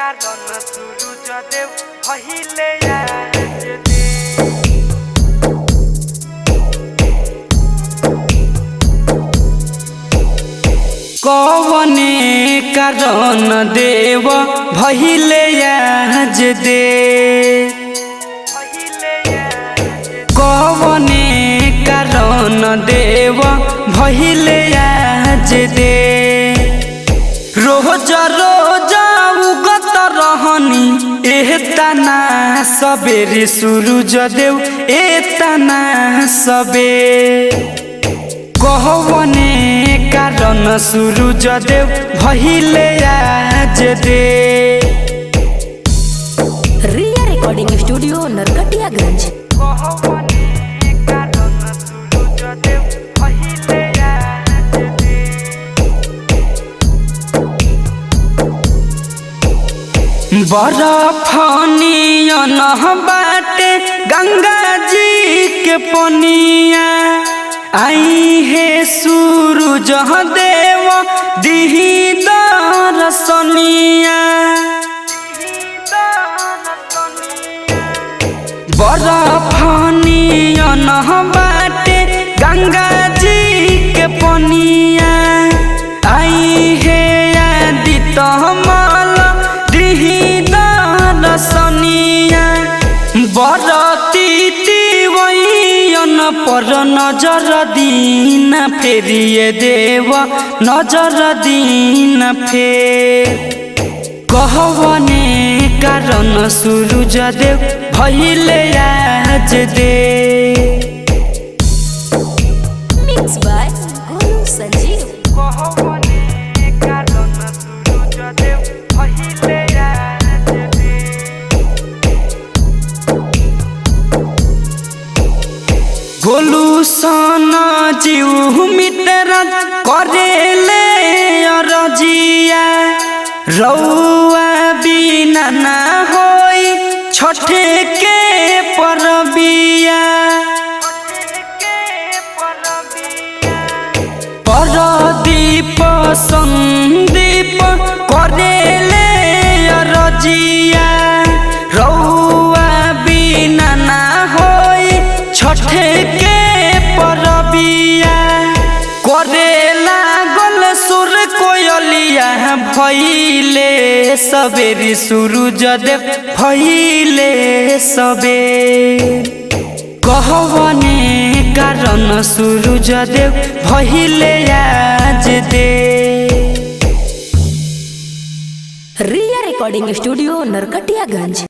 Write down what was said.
कारण सूरज देव भइले आज दे। कवने कारण देव भइले आज दे। कवने कारण देव भइले आज दे। रोज रोज उगत रहनी एतना सबेरे सूरज देव एतना सबेर। कवने कारण सूरज देव भइले आज दे। रिया रिकॉर्डिंग स्टूडियो नरकटियागंज। कवने कारण सूरज देव भइले आज दे। बरफ नियन बाटे गंगा जी के पनिया। आई है सूरज देव दिही दर्शनिया। बरफ नियन बाटे गंगा जी के पनिया। आई है आदित्य मल दिही दर्शनिया। बरती तिवैयन पर नजर दीन फेरिए देव नजर दीन फेर। कवने कारण सूरज देव भइले आज दे। Mix by Golu Sanjeev. कवने कारण सूरज देव भइले आज दे। गोलू सन जीव मित्र करेले अरजिया। रउआ बिना ना होई छठे के परबिया। परदीप संदीप करेले अरजिया। रउआ बिना ना होई छठे के परबिया। करेला गल सुर कोयलिया भइले सबेरी सूरज देव भइले सबेर। कवने कारण सूरज देव भइले आज दे। रिया रिकॉर्डिंग स्टूडियो नरकटियागंज।